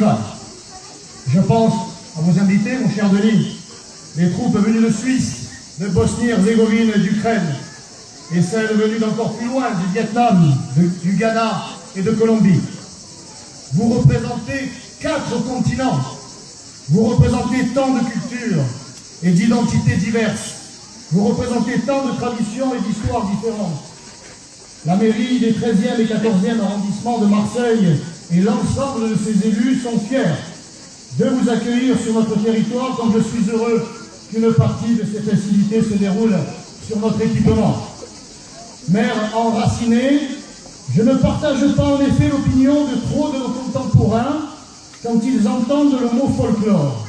festival. Je pense à vos invités, mon cher Denis, les troupes venues de Suisse, de Bosnie-Herzégovine et d'Ukraine, et celles venues d'encore plus loin, du Vietnam, du Ghana et de Colombie. Vous représentez 4 continents, vous représentez tant de cultures et d'identités diverses, vous représentez tant de traditions et d'histoires différentes. La mairie des 13e et 14e arrondissements de Marseille et l'ensemble de ses élus sont fiers de vous accueillir sur notre territoire, comme je suis heureux qu'une partie de ces festivités se déroule sur notre équipement. Maire enraciné, je ne partage pas en effet l'opinion de trop de nos contemporains quand ils entendent le mot folklore.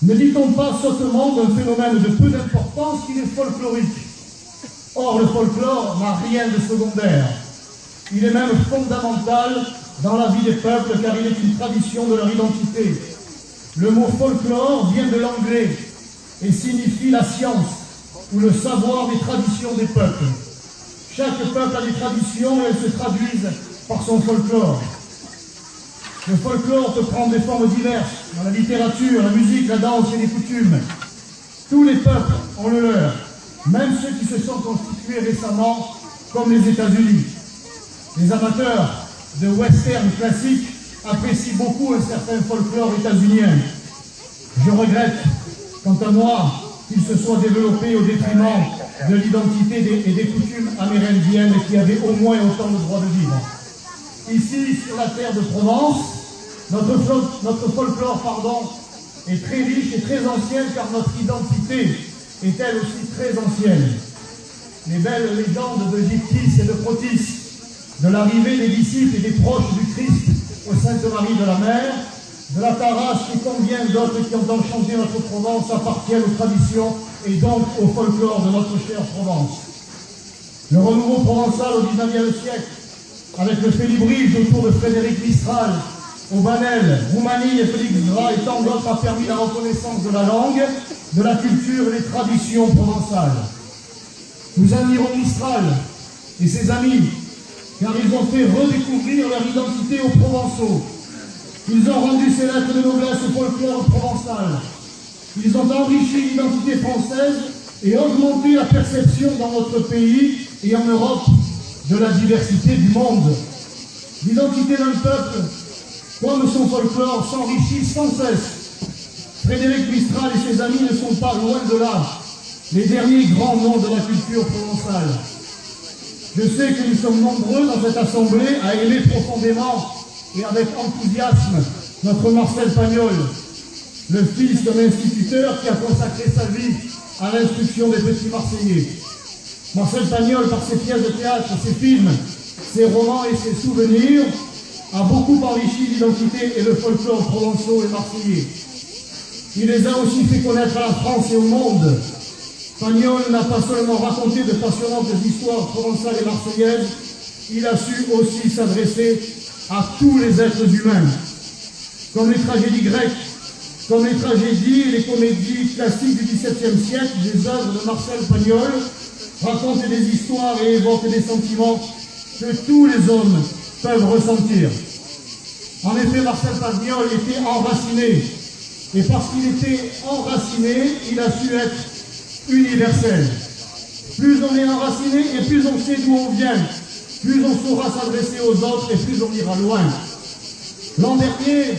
Ne dit-on pas sottement d'un phénomène de peu d'importance qu'il est folklorique? Or, le folklore n'a rien de secondaire. Il est même fondamental dans la vie des peuples car il est une tradition de leur identité. Le mot folklore vient de l'anglais et signifie la science ou le savoir des traditions des peuples. Chaque peuple a des traditions et elles se traduisent par son folklore. Le folklore peut prendre des formes diverses dans la littérature, la musique, la danse et les coutumes. Tous les peuples ont le leur, même ceux qui se sont constitués récemment, comme les États-Unis. Les amateurs de western classique apprécient beaucoup un certain folklore états-unien. Je regrette, quant à moi, qu'il se soit développé au détriment de l'identité et des coutumes amérindiennes qui avaient au moins autant le droit de vivre. Ici, sur la terre de Provence, notre folklore est très riche et très ancienne car notre identité est elle aussi très ancienne. Les belles légendes de Gyptis et de Protis, de l'arrivée des disciples et des proches du Christ au Sainte-Marie de la Mer, de la Tarasque et combien d'autres qui ont enchanté notre Provence appartiennent aux traditions et donc au folklore de notre chère Provence. Le renouveau provençal au XIXe siècle, avec le félibrige autour de Frédéric Mistral, Aubanel, Roumanie et Félix Gras et tant d'autres, a permis la reconnaissance de la langue, de la culture et des traditions provençales. Nous admirons Mistral et ses amis, car ils ont fait redécouvrir leur identité aux Provençaux. Ils ont rendu ces lettres de noblesse au folklore provençal. Ils ont enrichi l'identité française et augmenté la perception dans notre pays et en Europe de la diversité du monde. L'identité d'un peuple, comme son folklore, s'enrichit sans cesse. Frédéric Mistral et ses amis ne sont pas loin de là, les derniers grands noms de la culture provençale. Je sais que nous sommes nombreux dans cette assemblée à aimer profondément et avec enthousiasme notre Marcel Pagnol, le fils d'un instituteur qui a consacré sa vie à l'instruction des petits Marseillais. Marcel Pagnol, par ses pièces de théâtre, ses films, ses romans et ses souvenirs, a beaucoup enrichi l'identité et le folklore provençaux et marseillais. Il les a aussi fait connaître à la France et au monde. Pagnol n'a pas seulement raconté de passionnantes histoires provençales et marseillaises, il a su aussi s'adresser à tous les êtres humains. Comme les tragédies grecques, comme les tragédies et les comédies classiques du XVIIe siècle, des œuvres de Marcel Pagnol racontent des histoires et évoquent des sentiments que tous les hommes peuvent ressentir. En effet, Marcel Pagnol était enraciné, et parce qu'il était enraciné, il a su être universel. Plus on est enraciné et plus on sait d'où on vient, plus on saura s'adresser aux autres et plus on ira loin. L'an dernier,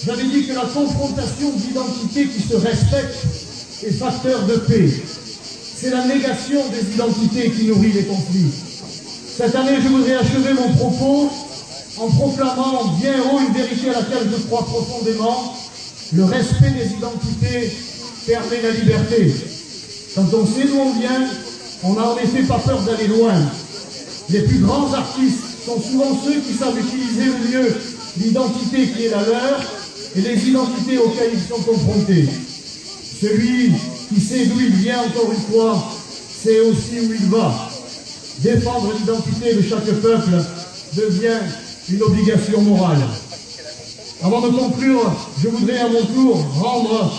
j'avais dit que la confrontation d'identités qui se respectent est facteur de paix. C'est la négation des identités qui nourrit les conflits. Cette année, je voudrais achever mon propos en proclamant bien haut une vérité à laquelle je crois profondément. Le respect des identités permet la liberté. Quand on sait d'où on vient, on n'a en effet pas peur d'aller loin. Les plus grands artistes sont souvent ceux qui savent utiliser au mieux l'identité qui est la leur et les identités auxquelles ils sont confrontés. Celui qui sait d'où il vient, encore une fois, sait aussi où il va. Défendre l'identité de chaque peuple devient une obligation morale. Avant de conclure, je voudrais à mon tour rendre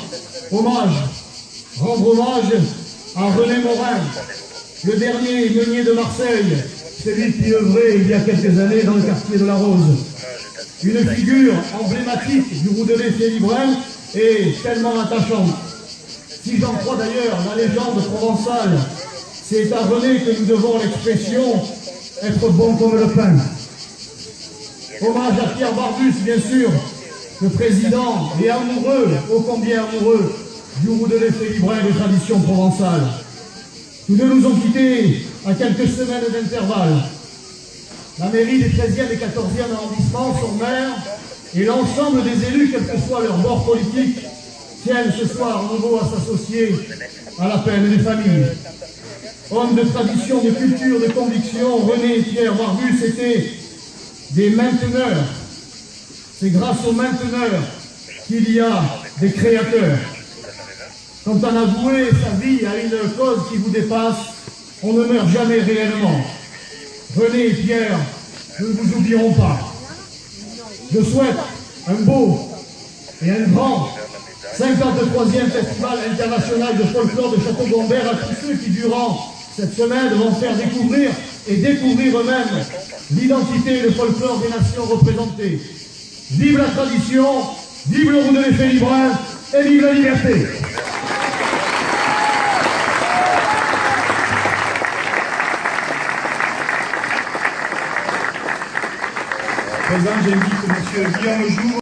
hommage à René Morin, le dernier meunier de Marseille, celui qui œuvrait il y a quelques années dans le quartier de la Rose. une figure emblématique du Roudelet Félibren et tellement attachante. Si j'en crois d'ailleurs la légende provençale, c'est à René que nous devons l'expression « être bon comme le pain ». Hommage à Pierre Barbus, bien sûr, le président et amoureux, ô combien amoureux, du Roudelet Félibren des traditions provençales. Tous deux nous ont quittés à quelques semaines d'intervalle. La mairie des 13e et 14e arrondissements, son maire et l'ensemble des élus, quel que soit leur bord politique, tiennent ce soir à nouveau à s'associer à la peine des familles. Hommes de tradition, de culture, de conviction, René et Pierre Barbus étaient des mainteneurs. C'est grâce aux mainteneurs qu'il y a des créateurs. Quand on a voué sa vie à une cause qui vous dépasse, on ne meurt jamais réellement. René et Pierre, nous ne vous oublierons pas. Je souhaite un beau et un grand 53e Festival international de folklore de Château-Gombert à tous ceux qui, durant cette semaine, vont faire découvrir et découvrir eux-mêmes l'identité et le folklore des nations représentées. Vive la tradition, vive le Roudelet Félibren et vive la liberté! Présent, j'invite M. Guillaume Jour.